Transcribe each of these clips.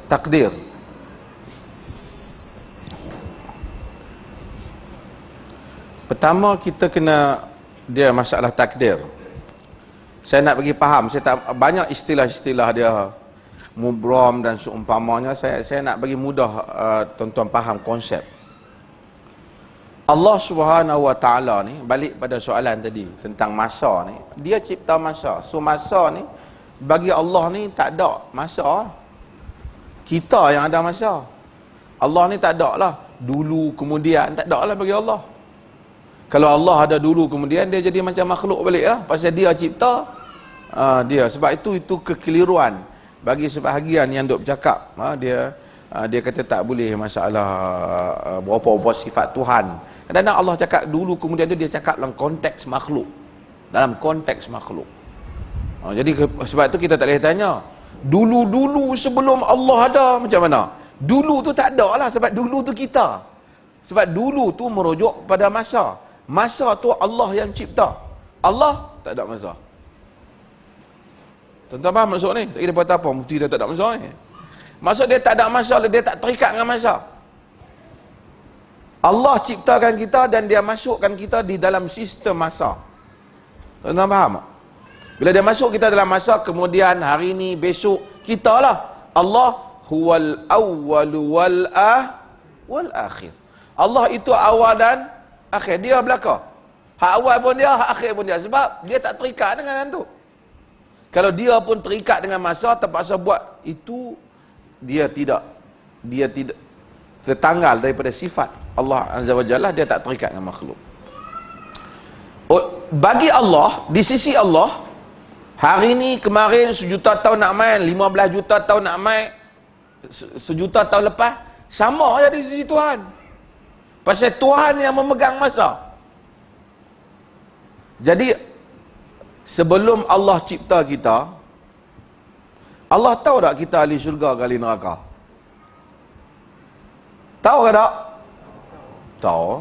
takdir. Pertama kita kena dia masalah takdir. Saya nak bagi faham, saya tak banyak istilah-istilah dia mubram dan seumpamanya, saya nak bagi mudah tuan-tuan faham konsep. Allah Subhanahu Wa Taala ni, balik pada soalan tadi tentang masa ni, dia cipta masa. So masa ni bagi Allah ni tak ada masa. Kita yang ada masa. Allah ni tak ada lah dulu kemudian, tak ada lah bagi Allah. Kalau Allah ada dulu kemudian, dia jadi macam makhluk balik lah, pasal dia cipta dia. Sebab itu kekeliruan bagi sebahagian yang duk bercakap, dia kata tak boleh masalah berapa-apa sifat Tuhan. Kadang-kadang Allah cakap dulu kemudian dia cakap dalam konteks makhluk, dalam konteks makhluk. Jadi sebab itu kita tak boleh tanya dulu-dulu sebelum Allah ada macam mana. Dulu tu tak ada lah, sebab dulu tu kita. Sebab dulu tu merujuk pada masa. Masa tu Allah yang cipta. Allah tak ada masa. Tuan-tuan faham maksud ni? Tak kira kata apa, mufti dia tak ada masa ni. Maksud dia tak ada masa, dia tak terikat dengan masa. Allah ciptakan kita dan dia masukkan kita di dalam sistem masa. Tuan-tuan faham tak? Bila dia masuk kita dalam masa, kemudian hari ni, besok, kita lah. Allah huwal awwalu wal akhir. Allah itu awal dan akhir. Dia belaka. Hak awal pun dia, hak akhir pun dia. Sebab dia tak terikat dengan tu. Kalau dia pun terikat dengan masa, terpaksa buat itu, dia tidak tertanggal daripada sifat Allah Azza wa Jalla. Dia tak terikat dengan makhluk. Bagi Allah, di sisi Allah, hari ni, kemarin, sejuta tahun nak main, 15 juta tahun nak main, sejuta tahun lepas, sama je di sisi Tuhan. Pasal Tuhan yang memegang masa. Jadi sebelum Allah cipta kita, Allah tahu tak kita ahli syurga ke ahli neraka? Tahu ke tak? Tahu.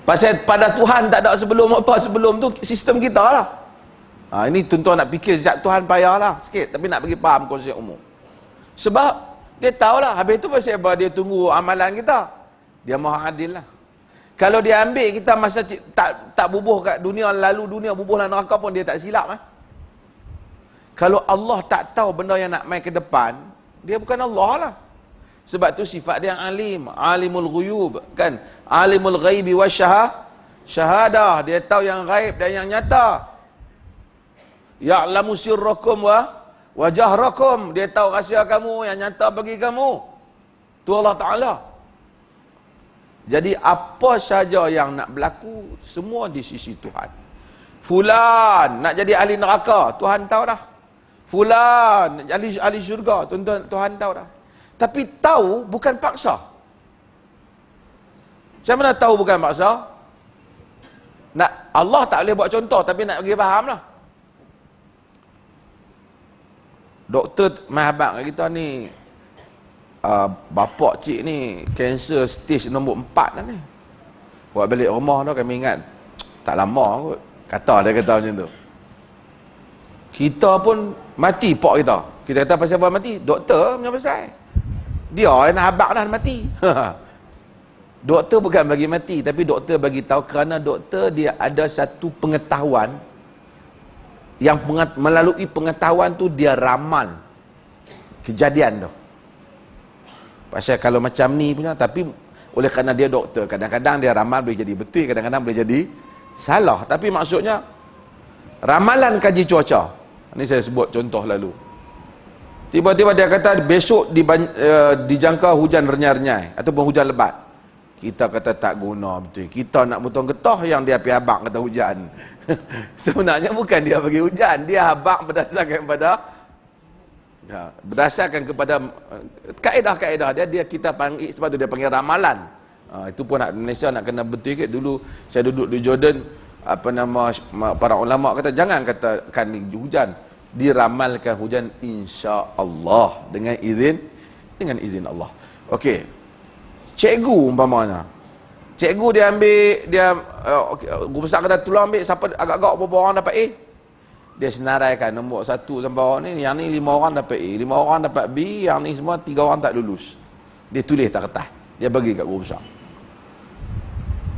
Pasal pada Tuhan tak ada sebelum apa, sebelum tu sistem kita lah. Ini tuan-tuan nak fikir zat Tuhan payahlah sikit, tapi nak bagi faham konsep umum. Sebab dia tahulah, habis tu pasal apa dia tunggu amalan kita. Dia maha adil lah. Kalau dia ambil kita masa tak bubuh kat dunia, lalu dunia bubuh dalam neraka pun dia tak silap. Kalau Allah tak tahu benda yang nak main ke depan, dia bukan Allah lah. Sebab tu sifat dia alim, alimul ghuyub kan, alimul ghaibi wasyahadah. Dia tahu yang ghaib dan yang nyata. Ya'lamu sirrakum wa jahrakum. Dia tahu rahsia kamu, yang nyata bagi kamu. Tu Allah Ta'ala. Jadi apa saja yang nak berlaku, semua di sisi Tuhan. Fulan nak jadi ahli neraka, Tuhan tahu dah. Fulan ahli syurga, Tuhan tahu dah. Tapi tahu bukan paksa. Macam mana tahu bukan paksa? Nak Allah tak boleh buat contoh, tapi nak bagi faham lah. Doktor mahabak kita ni, bapak cik ni kanser stage nombor 4 dah ni. Buat balik rumah tu kami ingat tak lama kot. Dia kata macam tu. Kita pun mati pak kita. Kita kata pasal apa mati? Doktor punya pasal. Dia yang nak habak dah mati. Doktor bukan bagi mati, tapi doktor bagi tahu kerana doktor dia ada satu pengetahuan yang melalui pengetahuan tu dia ramal kejadian tu. Pasal kalau macam ni punya, tapi oleh kerana dia doktor, kadang-kadang dia ramal boleh jadi betul, kadang-kadang boleh jadi salah. Tapi maksudnya ramalan kaji cuaca, ni saya sebut contoh lalu, tiba-tiba dia kata besok dijangka hujan renyai-renyai ataupun hujan lebat. Kita kata tak guna betul, kita nak betul getah yang dia pergi habak kata hujan. Sebenarnya bukan dia bagi hujan, dia habak berdasarkan kepada kaedah-kaedah dia kita panggil, sebab tu dia panggil ramalan. Itu pun Malaysia nak kena betul sikit. Dulu saya duduk di Jordan, para ulama kata jangan katakan hujan, diramalkan hujan insya-Allah dengan izin Allah. Okey. Cikgu umpamanya. Cikgu dia ambil, guru besar kata tolong ambil siapa agak-agak berapa orang dapat A. dia senaraikan nombor 1 sampai bawah ni, yang ni 5 orang dapat A, 5 orang dapat B, yang ni semua 3 orang tak lulus. Dia tulis tak kertas, dia bagi kat guru besar.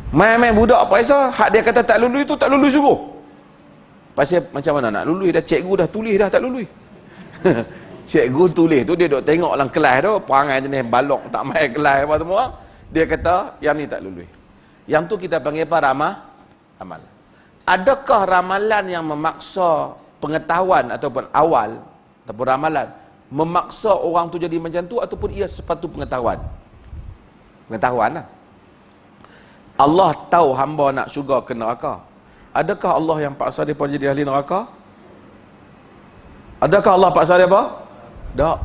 Main-main budak periksa, hak dia kata tak lulus tu tak lulus juga. Pasal macam mana nak lulus dah, cikgu dah tulis dah tak lulus. Cikgu tulis tu dia duk tengok dalam kelas tu, perangai jenis balok tak main kelas apa semua, dia kata yang ni tak lulus. Yang tu kita panggil apa? Amal. Adakah ramalan yang memaksa pengetahuan ataupun awal ataupun ramalan memaksa orang tu jadi macam tu, ataupun ia sepatu pengetahuan? Pengetahuan lah. Allah tahu hamba nak syurga ke neraka. Adakah Allah yang paksa dia jadi ahli neraka? Adakah Allah paksa dia apa? Tak.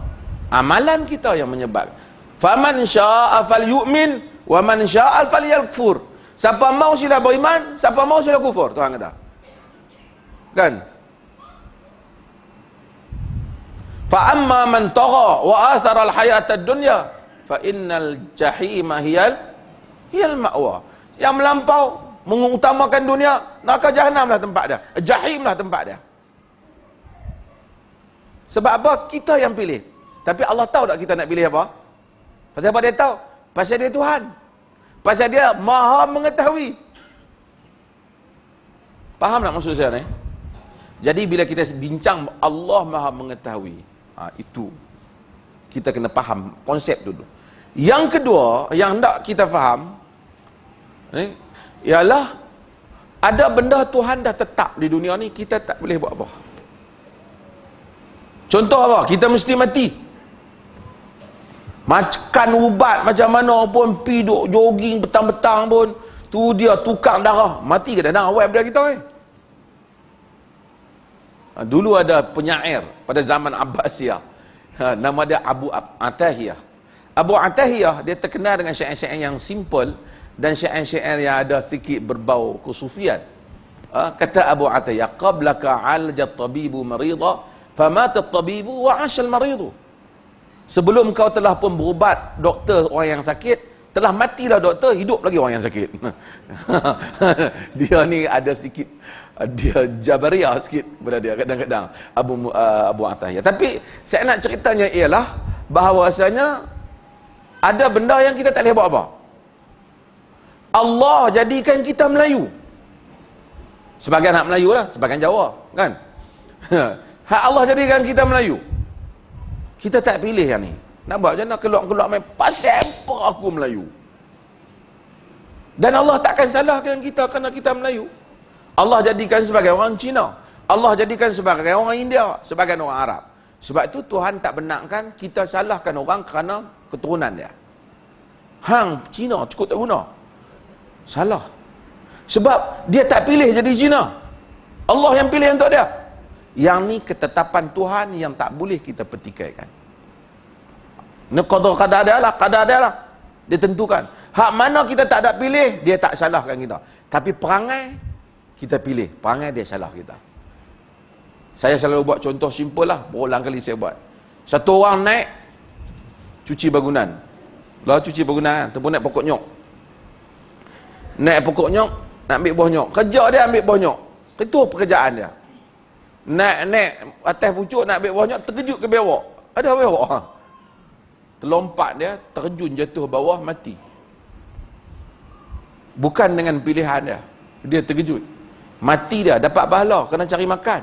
Amalan kita yang menyebab. Faman syaa'a falyu'min wa man syaa'a falyakfur. Siapa mau sila beriman, siapa mau sila kufur, Tuhan kata. Kan? Fa amma man tagha wa athara al-hayata ad-dunya fa innal jahima hiyal ma'wa. Yang melampau mengutamakan dunia, neraka jahanamlah tempat dia. Jahimlah tempat dia. Sebab apa? Kita yang pilih. Tapi Allah tahu tak kita nak pilih apa? Pasal apa dia tahu? Pasal dia Tuhan. Pasal dia Maha mengetahui. Faham tak maksud saya ni? Jadi bila kita bincang Allah Maha mengetahui, itu kita kena faham konsep dulu. Yang kedua yang hendak kita faham ialah ada benda Tuhan dah tetap di dunia ni, kita tak boleh buat apa. Contoh apa? Kita mesti mati. Makan ubat macam mana pun, pi duk jogging petang-petang pun, tu dia tukang darah, mati ke darah awal pada kita Dulu ada penyair pada zaman Abbasiyah, nama dia Abu Atahiyah. Abu Atahiyah dia terkenal dengan syair-syair yang simple dan syair-syair yang ada sedikit berbau kesufian. Kata Abu Atahiyah, qablaka alja tabibu marida famata tabibu wa ashal maridu. Sebelum kau telah pun berubat doktor orang yang sakit, telah matilah doktor, hidup lagi orang yang sakit. Dia ni ada sikit, dia Jabariyah sikit pada dia kadang-kadang, Abu Atahiyah. Tapi saya nak ceritanya ialah bahawasanya ada benda yang kita tak boleh buat apa. Allah jadikan kita Melayu. Sebagian hak Melayu lah, sebagian Jawa, kan? Hak Allah jadikan kita Melayu. Kita tak pilih yang ni. Nak buat macam mana? Keluar-keluar main, pasal apa aku Melayu? Dan Allah takkan salahkan kita kerana kita Melayu. Allah jadikan sebagai orang Cina, Allah jadikan sebagai orang India, sebagai orang Arab. Sebab itu Tuhan tak benarkan kita salahkan orang kerana keturunan dia. Hang Cina cukup tak guna. Salah. Sebab dia tak pilih jadi Cina, Allah yang pilih untuk dia. Yang ni ketetapan Tuhan yang tak boleh kita petikaikan. Ni qadar dia lah. Dia tentukan. Hak mana kita tak ada pilih, dia tak salahkan kita. Tapi perangai, kita pilih. Perangai dia salah kita. Saya selalu buat contoh simple lah. Berulang kali saya buat. Satu orang naik, cuci bangunan. Lah cuci bangunan, terpun naik pokok nyok. Naik pokok nyok, nak ambil buah nyok. Kerja dia ambil buah nyok. Itu pekerjaan dia. Naik atas pucuk nak ambil buah nyok, terkejut ke bewok. Ada bewok. Terlompat dia, terjun jatuh bawah, mati. Bukan dengan pilihan dia. Dia terkejut. Mati dia, dapat pahala, kena cari makan.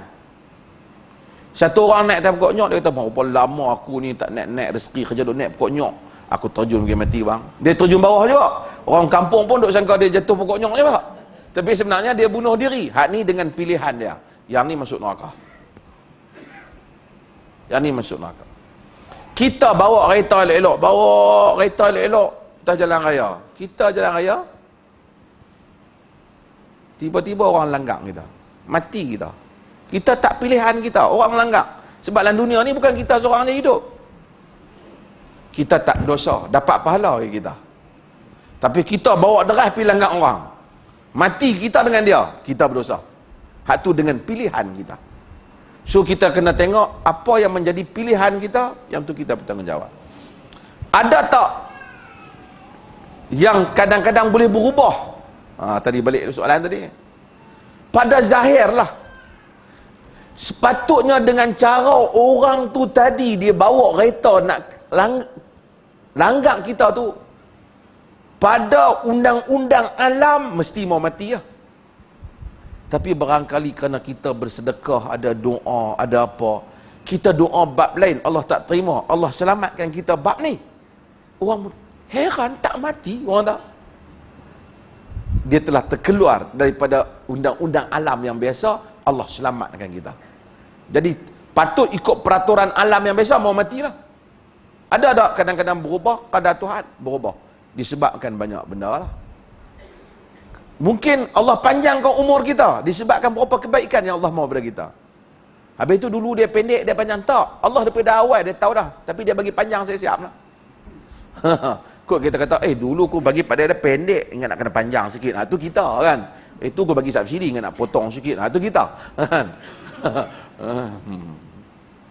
Satu orang naik atas pokok nyok, dia kata, berapa lama aku ni tak naik rezeki kerja duk naik pokok nyok. Aku terjun pergi mati bang. Dia terjun bawah juga. Orang kampung pun duk sangka dia jatuh pokok nyok je pak. Tapi sebenarnya dia bunuh diri. Hak ni dengan pilihan dia. Yang ni masuk neraka. Yang ni masuk neraka. Kita bawa kereta elok-elok, atas jalan raya. Kita jalan raya, tiba-tiba orang langgar kita. Mati kita. Kita tak pilihan kita, orang langgar. Sebab dalam dunia ni bukan kita seorang je hidup. Kita tak dosa, dapat pahala bagi kita. Tapi kita bawa deras pergi langgar orang. Mati kita dengan dia, kita berdosa. Hak tu dengan pilihan kita. So kita kena tengok apa yang menjadi pilihan kita, yang tu kita bertanggungjawab. Ada tak yang kadang-kadang boleh berubah? Tadi balik soalan tadi. Pada zahir lah. Sepatutnya dengan cara orang tu tadi dia bawa kereta nak langgar kita tu, pada undang-undang alam mesti mau mati lah. Tapi barangkali kerana kita bersedekah, ada doa, ada apa, kita doa bab lain, Allah tak terima, Allah selamatkan kita bab ni, orang heran tak mati, orang tak, dia telah terkeluar daripada undang-undang alam yang biasa, Allah selamatkan kita. Jadi patut ikut peraturan alam yang biasa, mau matilah. Ada tak kadang-kadang berubah, kadar Tuhan berubah disebabkan banyak benda lah. Mungkin Allah panjangkan umur kita disebabkan berapa kebaikan yang Allah mahu pada kita. Habis itu dulu dia pendek, dia panjang, tak. Allah daripada awal dia tahu dah, tapi dia bagi panjang, saya siap lah. Kok kita kata, dulu aku bagi pada dia pendek, ingat nak kena panjang sikit. Itu kita kan. Itu aku bagi subsidi, ingat nak potong sikit. Itu kita.